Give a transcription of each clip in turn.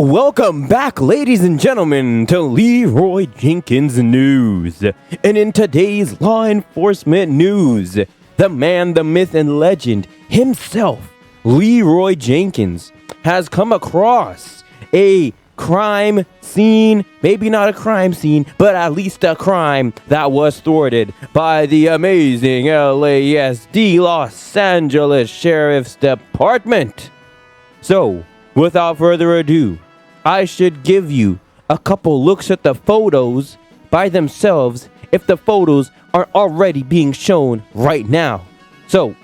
Welcome back, ladies and gentlemen, to Leroy Jenkins News. And in today's law enforcement news, the man, the myth, and legend himself, Leroy Jenkins, has come across a crime scene, maybe not a crime scene, but at least a crime that was thwarted by the amazing LASD, Los Angeles Sheriff's Department. So, without further ado, I should give you a couple looks at the photos by themselves if the photos are already being shown right now. So,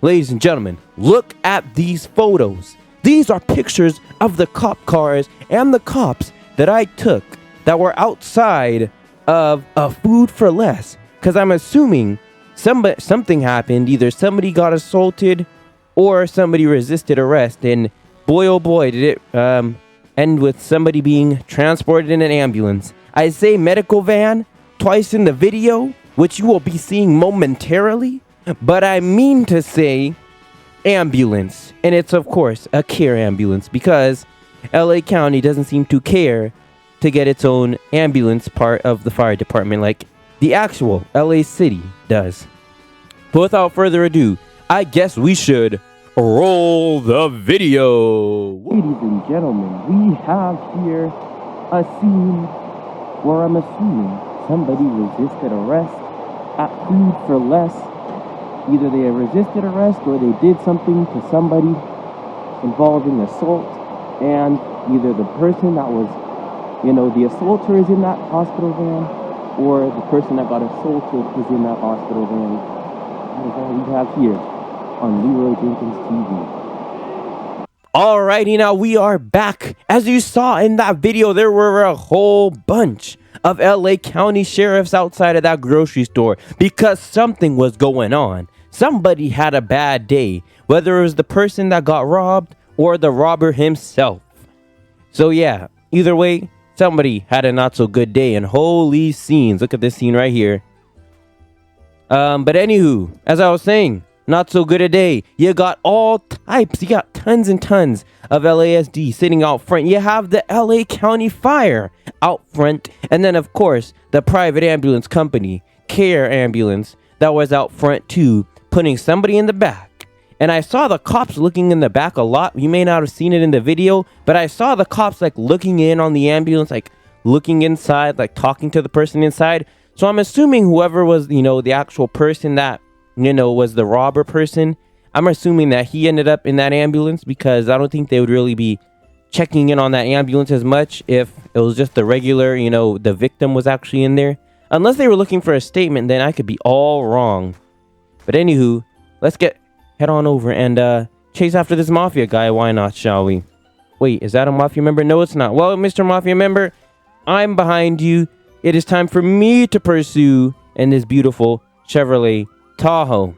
ladies and gentlemen, look at these photos. These are pictures of the cop cars and the cops that I took that were outside of a Food for Less. Because I'm assuming something happened. Either somebody got assaulted or somebody resisted arrest. And boy, oh boy, did it end with somebody being transported in an ambulance. I say medical van twice in the video, which you will be seeing momentarily. But I mean to say ambulance. And it's, of course, a care ambulance because LA County doesn't seem to care to get its own ambulance part of the fire department like the actual LA City does. But without further ado, I guess we should roll the video. Ladies and gentlemen, we have here a scene where I'm assuming somebody resisted arrest at Food for Less. Either they resisted arrest or they did something to somebody involving assault, and either the person that was, the assaulter is in that hospital van, or the person that got assaulted is in that hospital van. That is all we have here on Leroy Jenkins TV. Alrighty, now we are back. As you saw in that video, there were a whole bunch of LA County sheriffs outside of that grocery store because something was going on. Somebody had a bad day, whether it was the person that got robbed or the robber himself. So yeah, either way, somebody had a not so good day, and holy scenes. Look at this scene right here. But anywho, as I was saying, not so good a day. You got all types. You got tons and tons of LASD sitting out front. You have the LA County Fire out front. And then, of course, the private ambulance company, Care Ambulance, that was out front too, putting somebody in the back. And I saw the cops looking in the back a lot. You may not have seen it in the video, but I saw the cops like looking in on the ambulance, like looking inside, like talking to the person inside. So I'm assuming whoever was, the actual person that was the robber person, I'm assuming that he ended up in that ambulance because I don't think they would really be checking in on that ambulance as much if it was just the regular, the victim was actually in there. Unless they were looking for a statement, then I could be all wrong. But anywho, let's head on over and chase after this mafia guy. Why not, shall we? Wait, is that a mafia member? No, it's not. Well, Mr. Mafia member, I'm behind you. It is time for me to pursue in this beautiful Chevrolet Tahoe.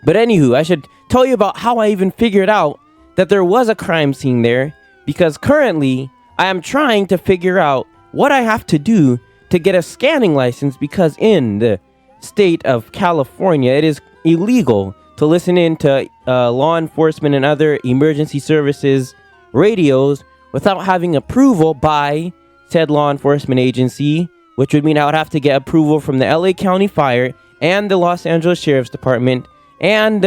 But anywho, I should tell you about how I even figured out that there was a crime scene there, because currently I am trying to figure out what I have to do to get a scanning license, because in the state of California it is illegal to listen in to law enforcement and other emergency services radios without having approval by said law enforcement agency, which would mean I would have to get approval from the LA County Fire and the Los Angeles Sheriff's Department and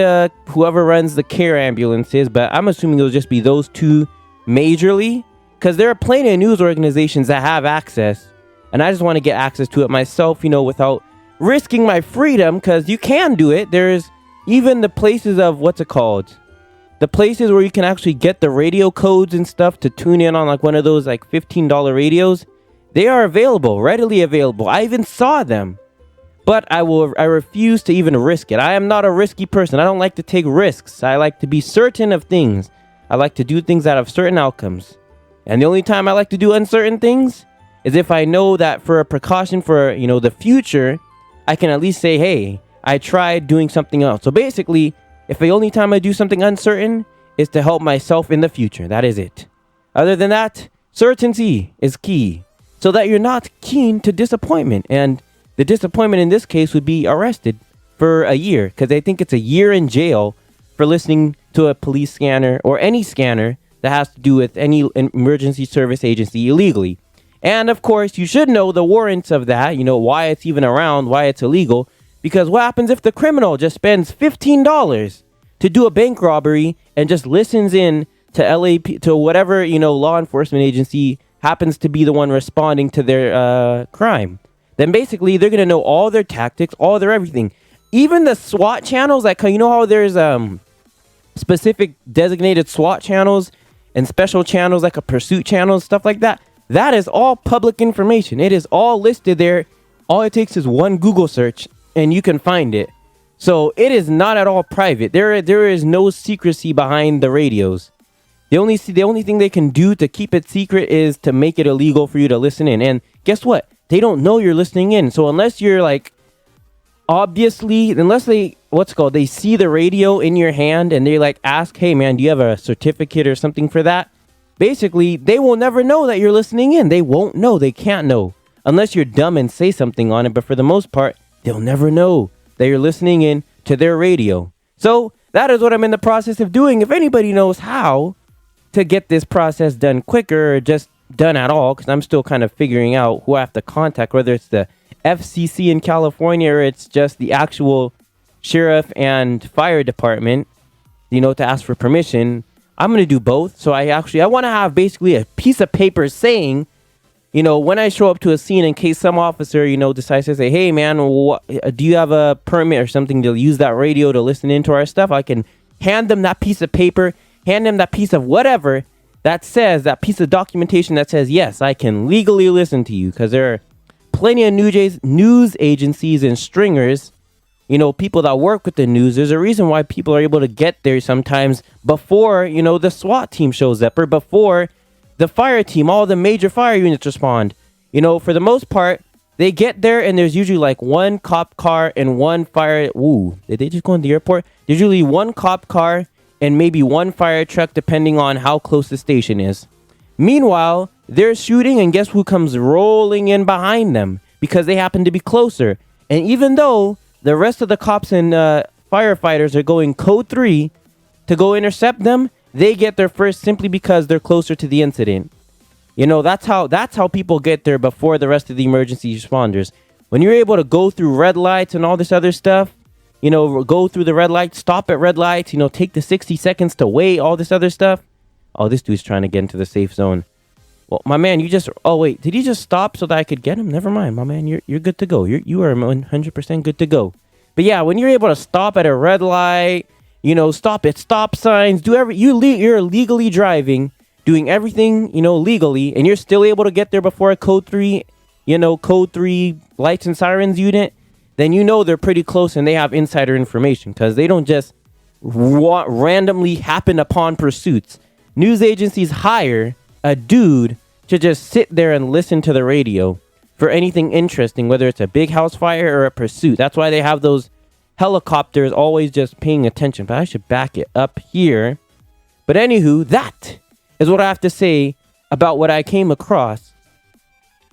whoever runs the care ambulances. But I'm assuming it'll just be those two majorly, because there are plenty of news organizations that have access, and I just want to get access to it myself, without risking my freedom, because you can do it. There's even the places of, the places where you can actually get the radio codes and stuff to tune in on like one of those like $15 radios. They are available, readily available. I even saw them. But I refuse to even risk it. I am not a risky person. I don't like to take risks. I like to be certain of things. I like to do things that have certain outcomes. And the only time I like to do uncertain things is if I know that for a precaution for, the future, I can at least say, hey, I tried doing something else. So basically, if the only time I do something uncertain is to help myself in the future, that is it. Other than that, certainty is key, so that you're not keen to disappointment. And the disappointment in this case would be arrested for a year, because I think it's a year in jail for listening to a police scanner or any scanner that has to do with any emergency service agency illegally. And of course, you should know the warrants of that, why it's even around, why it's illegal. Because what happens if the criminal just spends $15 to do a bank robbery and just listens in to LAP, to whatever, law enforcement agency happens to be the one responding to their crime? Then basically they're going to know all their tactics, all their everything. Even the SWAT channels, like, how there's specific designated SWAT channels and special channels like a pursuit channel, stuff like that. That is all public information. It is all listed there. All it takes is one Google search and you can find it. So it is not at all private. There is no secrecy behind the radios. The only thing they can do to keep it secret is to make it illegal for you to listen in. And guess what? They don't know you're listening in. So unless you're like, obviously, unless they see the radio in your hand and they like ask, hey man, do you have a certificate or something for that? Basically, they will never know that you're listening in. They won't know. They can't know. Unless you're dumb and say something on it. But for the most part, they'll never know that you're listening in to their radio. So that is what I'm in the process of doing. If anybody knows how to get this process done quicker or just done at all, because I'm still kind of figuring out who I have to contact, whether it's the FCC in California or it's just the actual sheriff and fire department, to ask for permission. I'm going to do both. So I want to have basically a piece of paper saying, when I show up to a scene, in case some officer, decides to say, hey man, do you have a permit or something to use that radio to listen into our stuff? I can hand them that piece of paper, hand them that piece of whatever that says, that piece of documentation that says, yes, I can legally listen to you. Because there are plenty of news agencies and stringers, people that work with the news. There's a reason why people are able to get there sometimes before, the SWAT team shows up or before the fire team, all the major fire units respond. For the most part, they get there and there's usually like one cop car and one fire. Ooh, did they just go in the airport? There's usually one cop car and maybe one fire truck, depending on how close the station is. Meanwhile, they're shooting and guess who comes rolling in behind them? Because they happen to be closer. And even though the rest of the cops and firefighters are going code 3 to go intercept them, they get there first simply because they're closer to the incident. That's how people get there before the rest of the emergency responders. When you're able to go through red lights and all this other stuff, go through the red lights, stop at red lights, take the 60 seconds to wait, all this other stuff. Oh, this dude's trying to get into the safe zone. Well, my man, did he just stop so that I could get him? Never mind, my man, you're good to go. You are 100% good to go. But yeah, when you're able to stop at a red light, stop at stop signs, you're legally driving, doing everything, legally, and you're still able to get there before a code 3 lights and sirens unit, then they're pretty close and they have insider information because they don't just randomly happen upon pursuits. News agencies hire a dude to just sit there and listen to the radio for anything interesting, whether it's a big house fire or a pursuit. That's why they have those helicopters always just paying attention. But I should back it up here. But anywho, that is what I have to say about what I came across.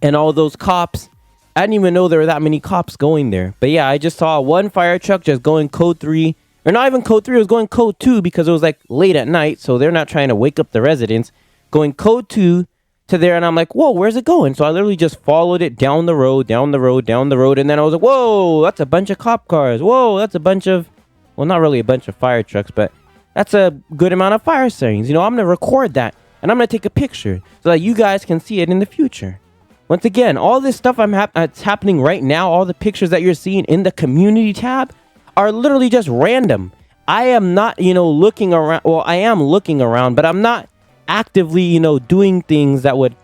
And all those cops, I didn't even know there were that many cops going there. But yeah, I just saw one fire truck just going code 3. Or not even code 3, it was going code 2 because it was like late at night. So they're not trying to wake up the residents. Going code 2 to there. And I'm like, whoa, where's it going? So I literally just followed it down the road. And then I was like, whoa, that's a bunch of cop cars. Whoa, that's a bunch of, well, not really a bunch of fire trucks, but that's a good amount of fire sirens. I'm going to record that and I'm going to take a picture so that you guys can see it in the future. Once again, all this stuff that's happening right now, all the pictures that you're seeing in the community tab are literally just random. I am not, looking around. Well, I am looking around, but I'm not actively, doing things that would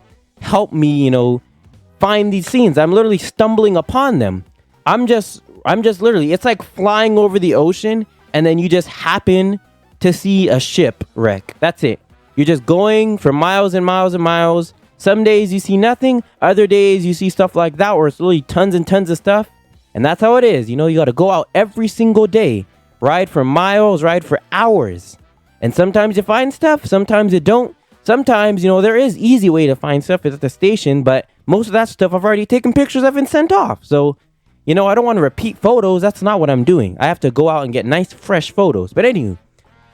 help me, find these scenes. I'm literally stumbling upon them. I'm just literally, it's like flying over the ocean and then you just happen to see a ship wreck. That's it. You're just going for miles and miles and miles. Some days you see nothing. Other days you see stuff like that where it's really tons and tons of stuff. And that's how it is. You got to go out every single day. Ride for miles, ride for hours. And sometimes you find stuff. Sometimes you don't. Sometimes, there is easy way to find stuff at the station. But most of that stuff I've already taken pictures of and sent off. So, I don't want to repeat photos. That's not what I'm doing. I have to go out and get nice, fresh photos. But anywho,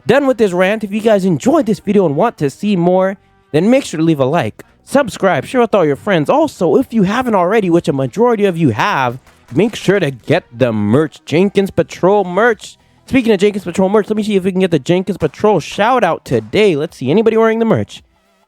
Done with this rant. If you guys enjoyed this video and want to see more, then make sure to leave a like, subscribe, share with all your friends. Also, if you haven't already, which a majority of you have, make sure to get the merch, Jenkins Patrol merch. Speaking of Jenkins Patrol merch, let me see if we can get the Jenkins Patrol shout out today. Let's see, anybody wearing the merch?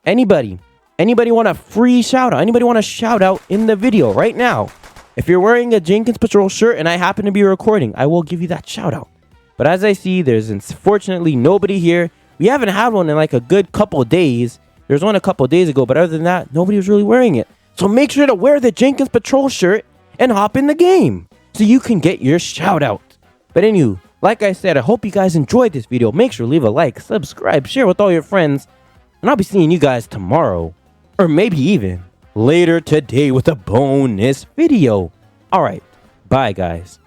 Anybody want a free shout out? Anybody want a shout out in the video right now? If you're wearing a Jenkins Patrol shirt and I happen to be recording, I will give you that shout out. But as I see, there's unfortunately nobody here. We haven't had one in like a good couple days. There's one a couple days ago, but other than that, nobody was really wearing it. So make sure to wear the Jenkins Patrol shirt and hop in the game so you can get your shout out. But anywho, like I said, I hope you guys enjoyed this video. Make sure to leave a like, subscribe, share with all your friends. And I'll be seeing you guys tomorrow, or maybe even later today with a bonus video. All right, bye guys.